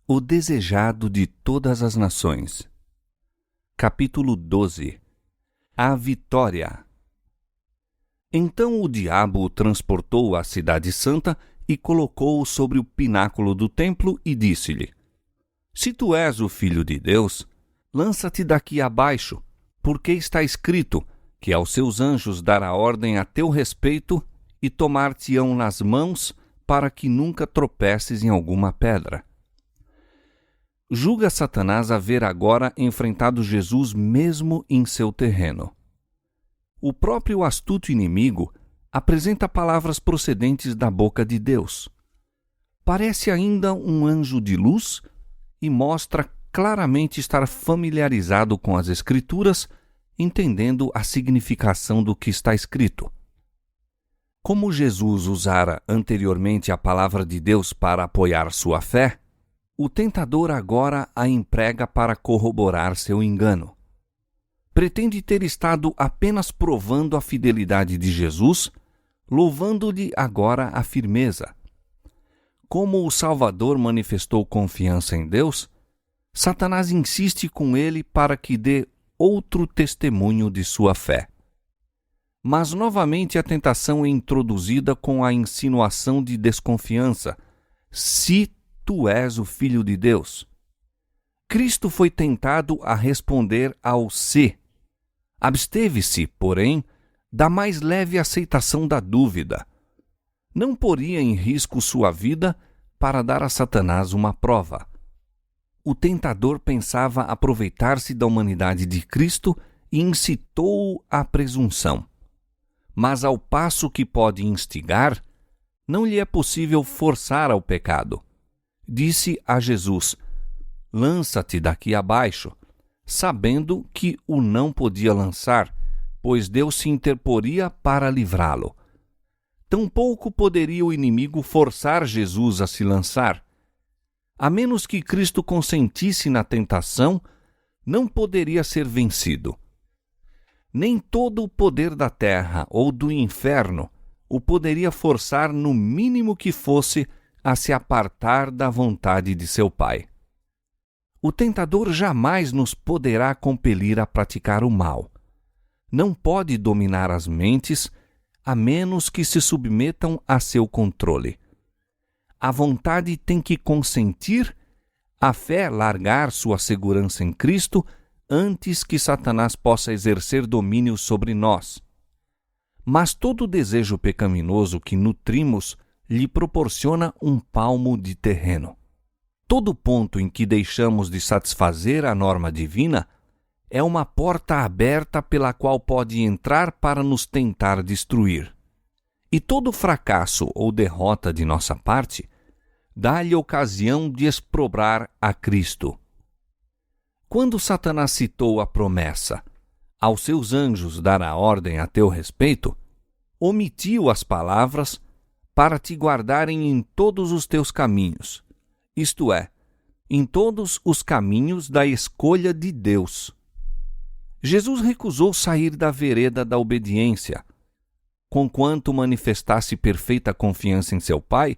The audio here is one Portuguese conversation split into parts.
O desejado de todas as nações. Capítulo 12. A vitória. Então o diabo o transportou à cidade santa e colocou-o sobre o pináculo do templo e disse-lhe: Se tu és o filho de Deus, lança-te daqui abaixo, porque está escrito que aos seus anjos dará ordem a teu respeito e tomar-te-ão nas mãos para que nunca tropeces em alguma pedra. Julga Satanás haver agora enfrentado Jesus mesmo em seu terreno. O próprio astuto inimigo apresenta palavras procedentes da boca de Deus. Parece ainda um anjo de luz e mostra claramente estar familiarizado com as Escrituras, entendendo a significação do que está escrito. Como Jesus usara anteriormente a palavra de Deus para apoiar sua fé, o tentador agora a emprega para corroborar seu engano. Pretende ter estado apenas provando a fidelidade de Jesus, louvando-lhe agora a firmeza. Como o Salvador manifestou confiança em Deus, Satanás insiste com ele para que dê outro testemunho de sua fé. Mas novamente a tentação é introduzida com a insinuação de desconfiança: se tu és o Filho de Deus. Cristo foi tentado a responder ao se. Absteve-se, porém, da mais leve aceitação da dúvida. Não poria em risco sua vida para dar a Satanás uma prova. O tentador pensava aproveitar-se da humanidade de Cristo e incitou-o à presunção. Mas ao passo que pode instigar, não lhe é possível forçar ao pecado. Disse a Jesus: lança-te daqui abaixo, sabendo que o não podia lançar, pois Deus se interporia para livrá-lo. Tampouco poderia o inimigo forçar Jesus a se lançar. A menos que Cristo consentisse na tentação, não poderia ser vencido. Nem todo o poder da terra ou do inferno o poderia forçar, no mínimo que fosse, a se apartar da vontade de seu Pai. O tentador jamais nos poderá compelir a praticar o mal. Não pode dominar as mentes, a menos que se submetam a seu controle. A vontade tem que consentir, a fé largar sua segurança em Cristo antes que Satanás possa exercer domínio sobre nós. Mas todo desejo pecaminoso que nutrimos lhe proporciona um palmo de terreno. Todo ponto em que deixamos de satisfazer a norma divina é uma porta aberta pela qual pode entrar para nos tentar destruir. E todo fracasso ou derrota de nossa parte dá-lhe ocasião de exprobrar a Cristo. Quando Satanás citou a promessa: aos seus anjos dará ordem a teu respeito, omitiu as palavras: para te guardarem em todos os teus caminhos, isto é, em todos os caminhos da escolha de Deus. Jesus recusou sair da vereda da obediência. Conquanto manifestasse perfeita confiança em seu Pai,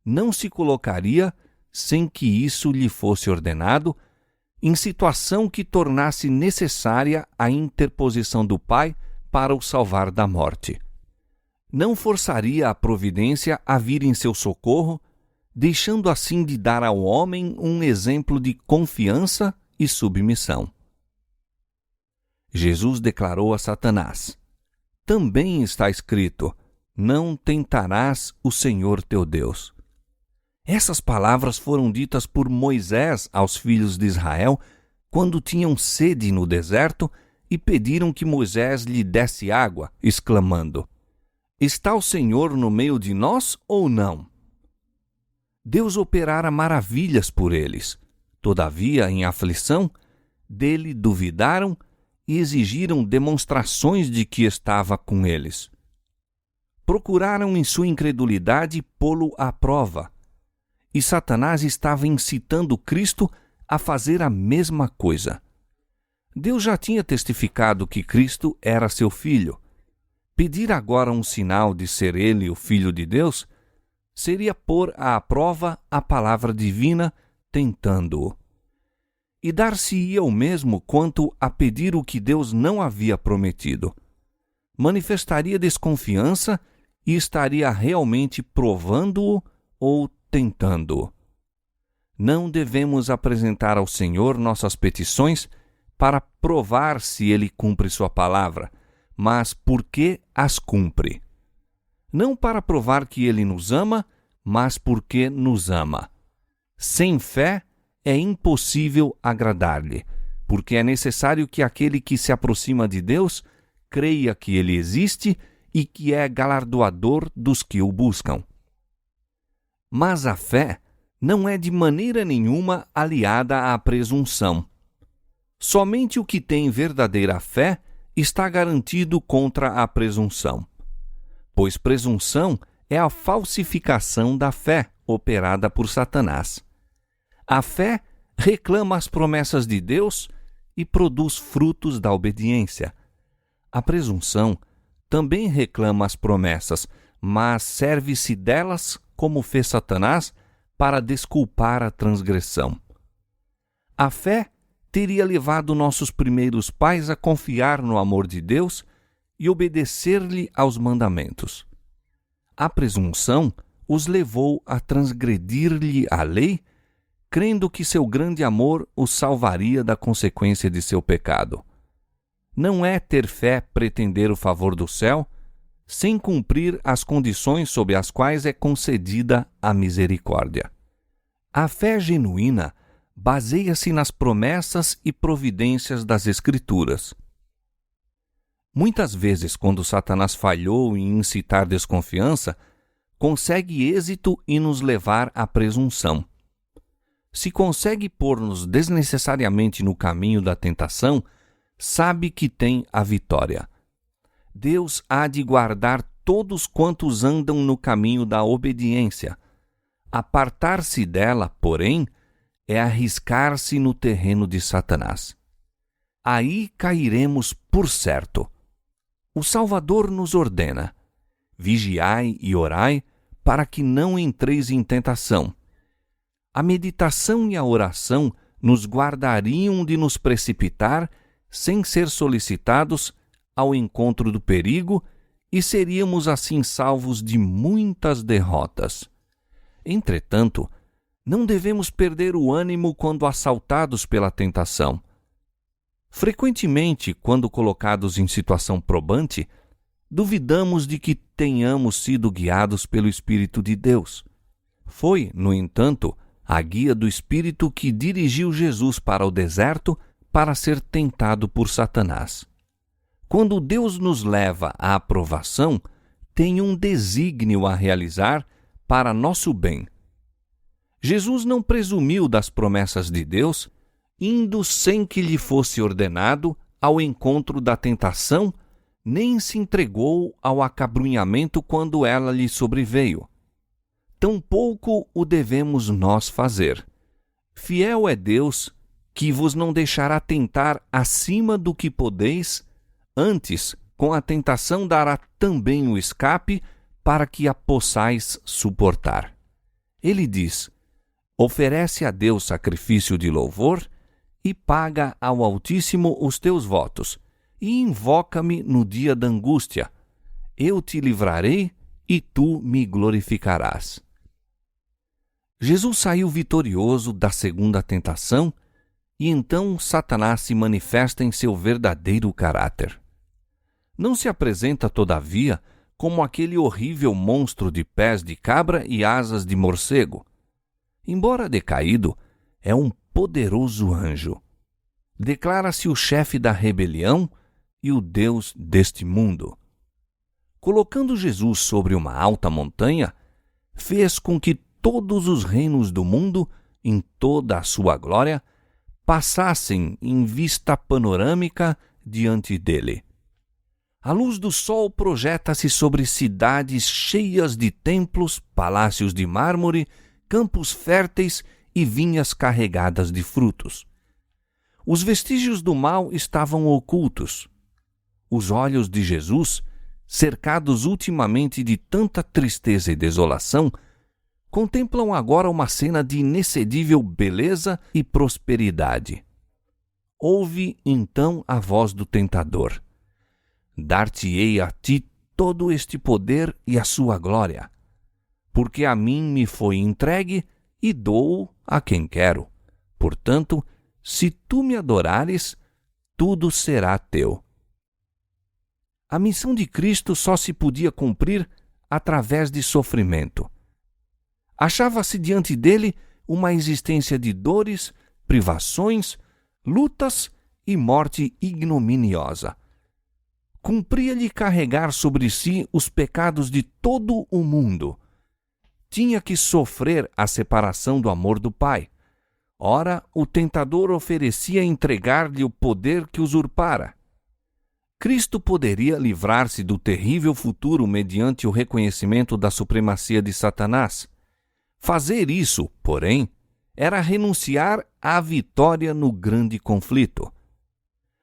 não se colocaria, sem que isso lhe fosse ordenado, em situação que tornasse necessária a interposição do Pai para o salvar da morte. Não forçaria a providência a vir em seu socorro, deixando assim de dar ao homem um exemplo de confiança e submissão. Jesus declarou a Satanás: também está escrito: não tentarás o Senhor teu Deus. Essas palavras foram ditas por Moisés aos filhos de Israel quando tinham sede no deserto e pediram que Moisés lhe desse água, exclamando: está o Senhor no meio de nós ou não? Deus operara maravilhas por eles. Todavia, em aflição, dele duvidaram e exigiram demonstrações de que estava com eles. Procuraram em sua incredulidade pô-lo à prova. E Satanás estava incitando Cristo a fazer a mesma coisa. Deus já tinha testificado que Cristo era seu filho. Pedir agora um sinal de ser ele o Filho de Deus seria pôr à prova a palavra divina tentando-o. E dar-se-ia o mesmo quanto a pedir o que Deus não havia prometido. Manifestaria desconfiança e estaria realmente provando-o ou tentando-o. Não devemos apresentar ao Senhor nossas petições para provar se Ele cumpre sua palavra, mas porque as cumpre. Não para provar que Ele nos ama, mas porque nos ama. Sem fé é impossível agradar-lhe, porque é necessário que aquele que se aproxima de Deus creia que Ele existe e que é galardoador dos que o buscam. Mas a fé não é de maneira nenhuma aliada à presunção. Somente o que tem verdadeira fé está garantido contra a presunção, pois presunção é a falsificação da fé operada por Satanás. A fé reclama as promessas de Deus e produz frutos da obediência. A presunção também reclama as promessas, mas serve-se delas, como fez Satanás, para desculpar a transgressão. A fé teria levado nossos primeiros pais a confiar no amor de Deus e obedecer-lhe aos mandamentos. A presunção os levou a transgredir-lhe a lei, crendo que seu grande amor os salvaria da consequência de seu pecado. Não é ter fé pretender o favor do céu, sem cumprir as condições sob as quais é concedida a misericórdia. A fé genuína baseia-se nas promessas e providências das Escrituras. Muitas vezes, quando Satanás falhou em incitar desconfiança, consegue êxito em nos levar à presunção. Se consegue pôr-nos desnecessariamente no caminho da tentação, sabe que tem a vitória. Deus há de guardar todos quantos andam no caminho da obediência. Apartar-se dela, porém, é arriscar-se no terreno de Satanás. Aí cairemos por certo. O Salvador nos ordena: vigiai e orai, para que não entreis em tentação. A meditação e a oração nos guardariam de nos precipitar, sem ser solicitados, ao encontro do perigo, e seríamos assim salvos de muitas derrotas. Entretanto, não devemos perder o ânimo quando assaltados pela tentação. Frequentemente, quando colocados em situação probante, duvidamos de que tenhamos sido guiados pelo Espírito de Deus. Foi, no entanto, a guia do Espírito que dirigiu Jesus para o deserto para ser tentado por Satanás. Quando Deus nos leva à aprovação, tem um desígnio a realizar para nosso bem. Jesus não presumiu das promessas de Deus, indo sem que lhe fosse ordenado ao encontro da tentação, nem se entregou ao acabrunhamento quando ela lhe sobreveio. Tampouco o devemos nós fazer. Fiel é Deus, que vos não deixará tentar acima do que podeis, antes, com a tentação dará também o escape, para que a possais suportar. Ele diz: oferece a Deus sacrifício de louvor e paga ao Altíssimo os teus votos, e invoca-me no dia da angústia. Eu te livrarei e tu me glorificarás. Jesus saiu vitorioso da segunda tentação, e então Satanás se manifesta em seu verdadeiro caráter. Não se apresenta, todavia, como aquele horrível monstro de pés de cabra e asas de morcego. Embora decaído, é um poderoso anjo. Declara-se o chefe da rebelião e o Deus deste mundo. Colocando Jesus sobre uma alta montanha, fez com que todos os reinos do mundo, em toda a sua glória, passassem em vista panorâmica diante dele. A luz do sol projeta-se sobre cidades cheias de templos, palácios de mármore, campos férteis e vinhas carregadas de frutos. Os vestígios do mal estavam ocultos. Os olhos de Jesus, cercados ultimamente de tanta tristeza e desolação, contemplam agora uma cena de inexcedível beleza e prosperidade. Ouve então a voz do tentador: dar-te-ei a ti todo este poder e a sua glória, porque a mim me foi entregue e dou-o a quem quero. Portanto, se tu me adorares, tudo será teu. A missão de Cristo só se podia cumprir através de sofrimento. Achava-se diante dele uma existência de dores, privações, lutas e morte ignominiosa. Cumpria-lhe carregar sobre si os pecados de todo o mundo. Tinha que sofrer a separação do amor do Pai. Ora, o tentador oferecia entregar-lhe o poder que usurpara. Cristo poderia livrar-se do terrível futuro mediante o reconhecimento da supremacia de Satanás. Fazer isso, porém, era renunciar à vitória no grande conflito.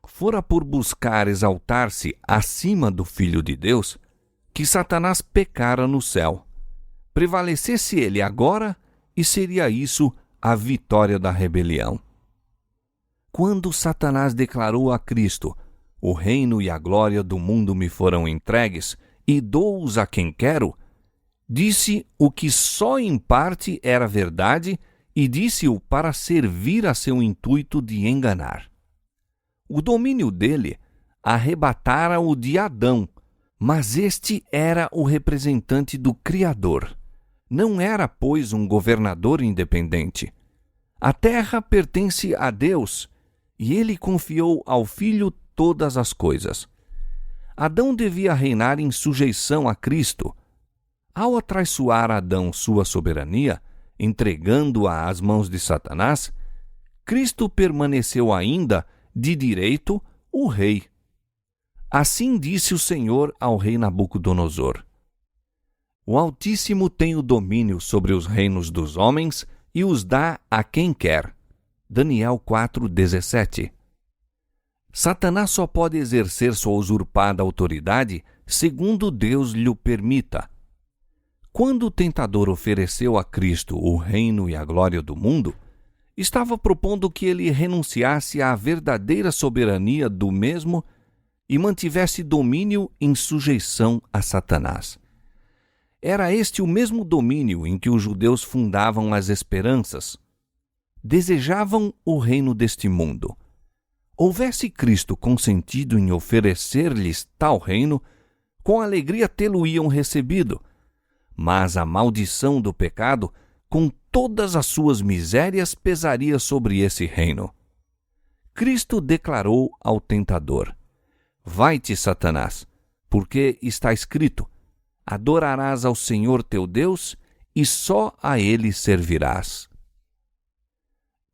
Fora por buscar exaltar-se acima do Filho de Deus que Satanás pecara no céu. Prevalecesse ele agora, e seria isso a vitória da rebelião. Quando Satanás declarou a Cristo: o reino e a glória do mundo me foram entregues, e dou-os a quem quero, disse o que só em parte era verdade, e disse-o para servir a seu intuito de enganar. O domínio dele arrebatara-o de Adão, mas este era o representante do Criador. Não era, pois, um governador independente. A terra pertence a Deus, e ele confiou ao Filho todas as coisas. Adão devia reinar em sujeição a Cristo. Ao atraiçoar Adão sua soberania, entregando-a às mãos de Satanás, Cristo permaneceu ainda, de direito, o rei. Assim disse o Senhor ao rei Nabucodonosor: o Altíssimo tem o domínio sobre os reinos dos homens e os dá a quem quer. Daniel 4:17. Satanás só pode exercer sua usurpada autoridade segundo Deus lhe o permita. Quando o tentador ofereceu a Cristo o reino e a glória do mundo, estava propondo que ele renunciasse à verdadeira soberania do mesmo e mantivesse domínio em sujeição a Satanás. Era este o mesmo domínio em que os judeus fundavam as esperanças. Desejavam o reino deste mundo. Houvesse Cristo consentido em oferecer-lhes tal reino, com alegria tê-lo-iam recebido, mas a maldição do pecado, com todas as suas misérias, pesaria sobre esse reino. Cristo declarou ao tentador: vai-te, Satanás, porque está escrito: adorarás ao Senhor teu Deus e só a ele servirás.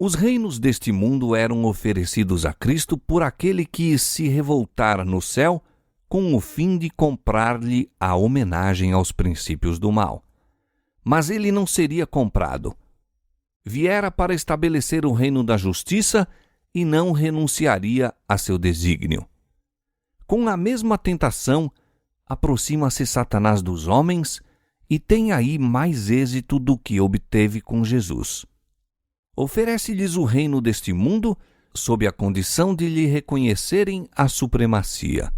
Os reinos deste mundo eram oferecidos a Cristo por aquele que se revoltara no céu com o fim de comprar-lhe a homenagem aos princípios do mal. Mas ele não seria comprado. Viera para estabelecer o reino da justiça e não renunciaria a seu desígnio. Com a mesma tentação, aproxima-se Satanás dos homens e tem aí mais êxito do que obteve com Jesus. Oferece-lhes o reino deste mundo sob a condição de lhe reconhecerem a supremacia.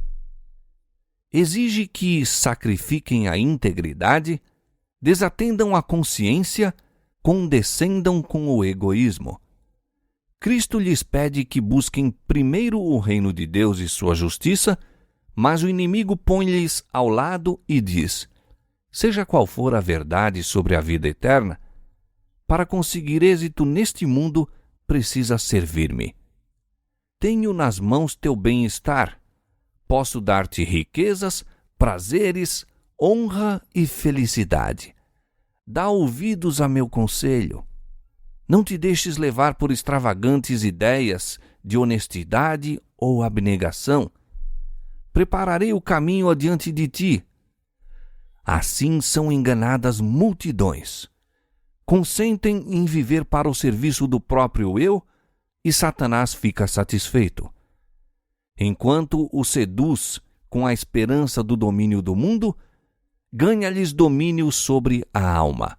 Exige que sacrifiquem a integridade, desatendam a consciência, condescendam com o egoísmo. Cristo lhes pede que busquem primeiro o reino de Deus e sua justiça, mas o inimigo põe-lhes ao lado e diz: seja qual for a verdade sobre a vida eterna, para conseguir êxito neste mundo, precisa servir-me. Tenho nas mãos teu bem-estar. Posso dar-te riquezas, prazeres, honra e felicidade. Dá ouvidos a meu conselho. Não te deixes levar por extravagantes ideias de honestidade ou abnegação. Prepararei o caminho adiante de ti. Assim são enganadas multidões. Consentem em viver para o serviço do próprio eu e Satanás fica satisfeito. Enquanto o seduz com a esperança do domínio do mundo, ganha-lhes domínio sobre a alma.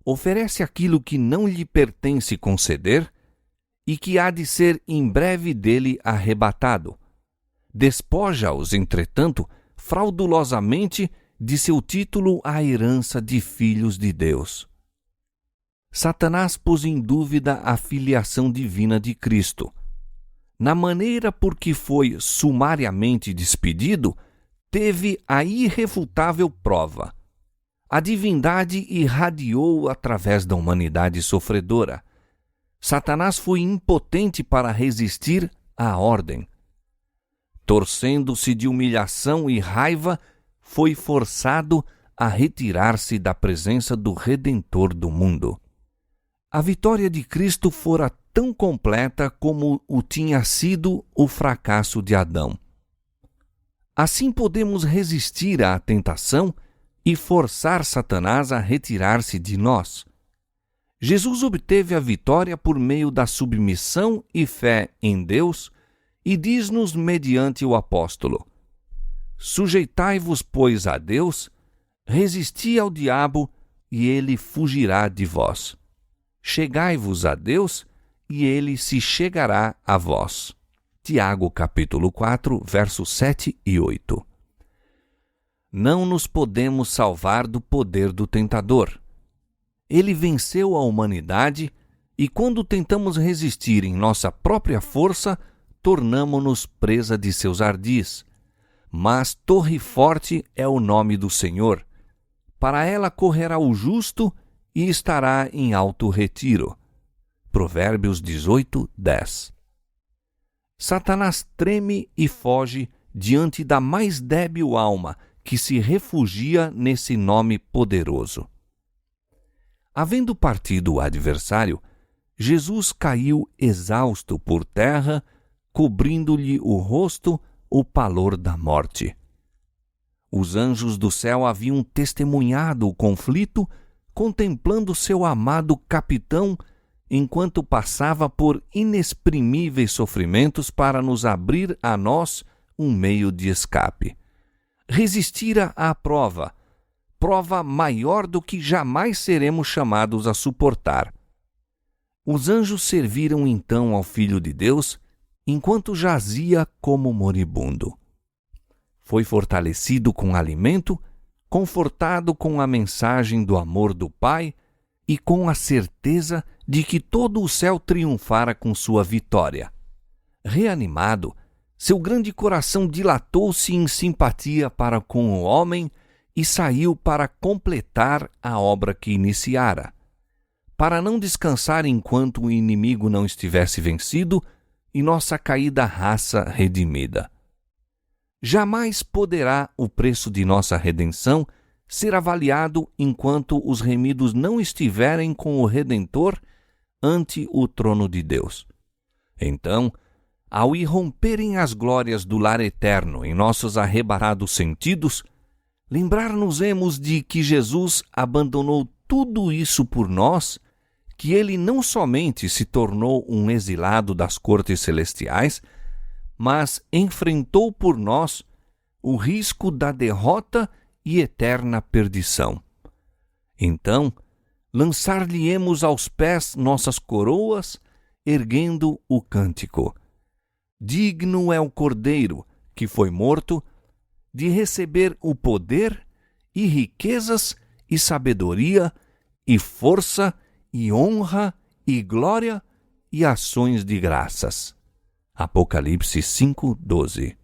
oferece aquilo que não lhe pertence conceder e que há de ser em breve dele arrebatado. Despoja-os, entretanto, fraudulosamente de seu título à herança de filhos de Deus. Satanás pôs em dúvida a filiação divina de Cristo. Na maneira por que foi sumariamente despedido, teve a irrefutável prova. A divindade irradiou através da humanidade sofredora. Satanás foi impotente para resistir à ordem. Torcendo-se de humilhação e raiva, foi forçado a retirar-se da presença do Redentor do mundo. A vitória de Cristo fora tão completa como o tinha sido o fracasso de Adão. Assim podemos resistir à tentação e forçar Satanás a retirar-se de nós. Jesus obteve a vitória por meio da submissão e fé em Deus e diz-nos mediante o apóstolo: Sujeitai-vos, pois, a Deus, resisti ao diabo, e ele fugirá de vós. Chegai-vos a Deus, e ele se chegará a vós. Tiago, capítulo 4, versos 7 e 8. Não nos podemos salvar do poder do tentador. Ele venceu a humanidade e, quando tentamos resistir em nossa própria força, tornamo-nos presa de seus ardis. Mas torre forte é o nome do Senhor. Para ela correrá o justo e estará em alto retiro. Provérbios 18, 10. Satanás treme e foge diante da mais débil alma que se refugia nesse nome poderoso. Havendo partido o adversário, Jesus caiu exausto por terra, cobrindo-lhe o rosto o pavor da morte. Os anjos do céu haviam testemunhado o conflito, contemplando seu amado capitão enquanto passava por inexprimíveis sofrimentos para nos abrir a nós um meio de escape. Resistira à prova maior do que jamais seremos chamados a suportar. Os anjos serviram então ao Filho de Deus enquanto jazia como moribundo. Foi fortalecido com alimento, confortado com a mensagem do amor do Pai e com a certeza de que todo o céu triunfara com sua vitória. Reanimado, seu grande coração dilatou-se em simpatia para com o homem e saiu para completar a obra que iniciara, para não descansar enquanto o inimigo não estivesse vencido e nossa caída raça redimida. Jamais poderá o preço de nossa redenção ser avaliado enquanto os remidos não estiverem com o Redentor ante o trono de Deus. Então, ao irromperem as glórias do lar eterno em nossos arrebatados sentidos, lembrar-nos-emos de que Jesus abandonou tudo isso por nós, que ele não somente se tornou um exilado das cortes celestiais, mas enfrentou por nós o risco da derrota e eterna perdição. Então, lançar-lhe-emos aos pés nossas coroas, erguendo o cântico: Digno é o Cordeiro, que foi morto, de receber o poder e riquezas e sabedoria e força e honra e glória e ações de graças. Apocalipse 5:12.